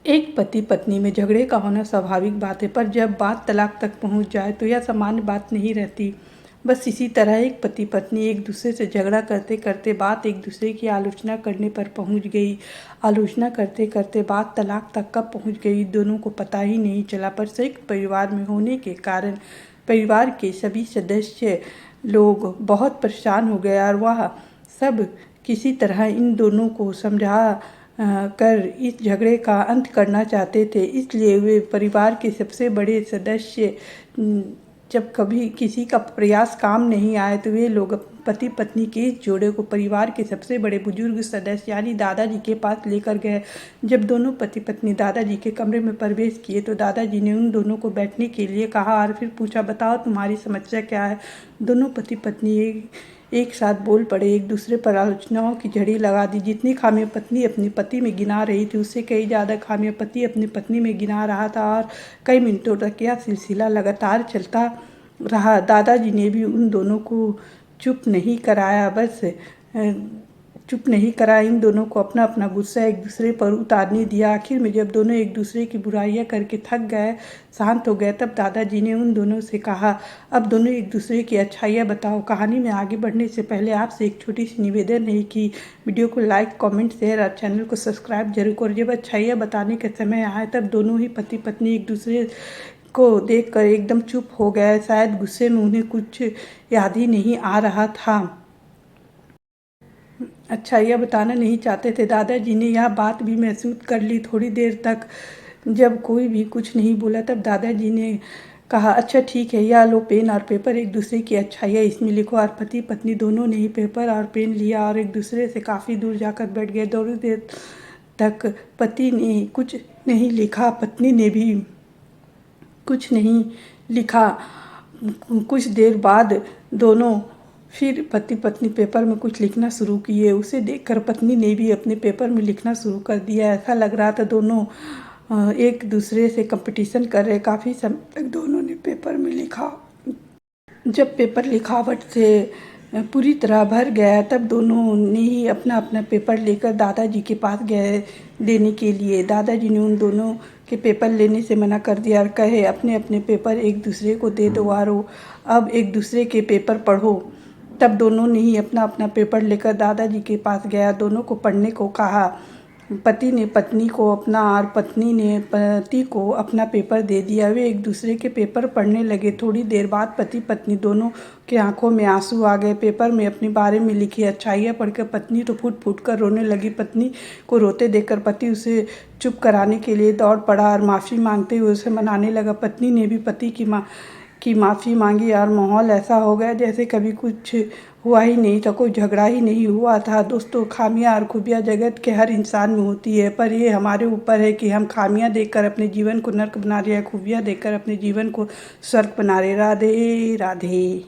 एक पति पत्नी में झगड़े का होना स्वाभाविक बात है, पर जब बात तलाक तक पहुंच जाए तो यह सामान्य बात नहीं रहती। बस इसी तरह एक पति पत्नी एक दूसरे से झगड़ा करते करते बात एक दूसरे की आलोचना करने पर पहुंच गई। आलोचना करते करते बात तलाक तक कब पहुंच गई, दोनों को पता ही नहीं चला। पर संयुक्त परिवार में होने के कारण परिवार के सभी सदस्य लोग बहुत परेशान हो गए और वह सब किसी तरह इन दोनों को समझा कर इस झगड़े का अंत करना चाहते थे। इसलिए वे परिवार के सबसे बड़े सदस्य जब कभी किसी का प्रयास काम नहीं आए तो वे लोग पति पत्नी के इस जोड़े को परिवार के सबसे बड़े बुजुर्ग सदस्य यानी दादाजी के पास लेकर गए। जब दोनों पति पत्नी दादाजी के कमरे में प्रवेश किए तो दादाजी ने उन दोनों को बैठने के लिए कहा और फिर पूछा, बताओ तुम्हारी समस्या क्या है। दोनों पति पत्नी एक साथ बोल पड़े, एक दूसरे पर आलोचनाओं की झड़ी लगा दी। जितनी खामियां पत्नी अपने पति में गिना रही थी उससे कई ज़्यादा खामियां पति अपनी पत्नी में गिना रहा था और कई मिनटों तक यह सिलसिला लगातार चलता रहा। दादाजी ने भी उन दोनों को चुप नहीं कराया, इन दोनों को अपना अपना गुस्सा एक दूसरे पर उतारने दिया। आखिर में जब दोनों एक दूसरे की बुराइयां करके थक गए, शांत हो गए, तब दादाजी ने उन दोनों से कहा, अब दोनों एक दूसरे की अच्छाइयाँ बताओ। कहानी में आगे बढ़ने से पहले आपसे एक छोटी सी निवेदन है कि वीडियो को लाइक, कमेंट, शेयर और चैनल को सब्सक्राइब जरूर करो। जब अच्छाइयाँ बताने का समय आए तब दोनों ही पति पत्नी एक दूसरे को देखकर एकदम चुप हो गए। शायद गुस्से में उन्हें कुछ याद ही नहीं आ रहा था। अच्छाइयाँ बताना नहीं चाहते थे। दादाजी ने यह बात भी महसूस कर ली। थोड़ी देर तक जब कोई भी कुछ नहीं बोला तब दादाजी ने कहा, अच्छा ठीक है, यह लो पेन और पेपर, एक दूसरे की अच्छाइयाँ इसमें लिखो। और पति पत्नी दोनों ने ही पेपर और पेन लिया और एक दूसरे से काफ़ी दूर जाकर बैठ गए। थोड़ी देर तक पति ने कुछ नहीं लिखा, पत्नी ने भी कुछ नहीं लिखा। कुछ देर बाद दोनों फिर पति पत्नी पेपर में कुछ लिखना शुरू किए। उसे देखकर पत्नी ने भी अपने पेपर में लिखना शुरू कर दिया। ऐसा लग रहा था दोनों एक दूसरे से कंपटीशन कर रहे। काफ़ी समय तक दोनों ने पेपर में लिखा। जब पेपर लिखावट से पूरी तरह भर गया तब दोनों ने ही अपना अपना पेपर लेकर दादाजी के पास गए देने के लिए। दादाजी ने उन दोनों के पेपर लेने से मना कर दिया और कहे, अपने अपने पेपर एक दूसरे को दे दो और अब एक दूसरे के पेपर पढ़ो। तब दोनों ने ही अपना अपना पेपर लेकर दादाजी के पास गया, दोनों को पढ़ने को कहा। पति ने पत्नी को अपना और पत्नी ने पति को अपना पेपर दे दिया। वे एक दूसरे के पेपर पढ़ने लगे। थोड़ी देर बाद पति पत्नी दोनों के आंखों में आंसू आ गए। पेपर में अपने बारे में लिखी अच्छाइयाँ पढ़कर पत्नी तो फूट फूट कर रोने लगी। पत्नी को रोते देखकर पति उसे चुप कराने के लिए दौड़ पड़ा और माफ़ी मांगते हुए उसे मनाने लगा। पत्नी ने भी पति की माफ़ी मांगी और माहौल ऐसा हो गया जैसे कभी कुछ हुआ ही नहीं था, कोई झगड़ा ही नहीं हुआ था। दोस्तों, खामियां और खूबियां जगत के हर इंसान में होती है, पर ये हमारे ऊपर है कि हम खामियां देखकर अपने जीवन को नर्क बना रहे हैं, खूबियां देखकर अपने जीवन को स्वर्ग बना रहे। राधे राधे।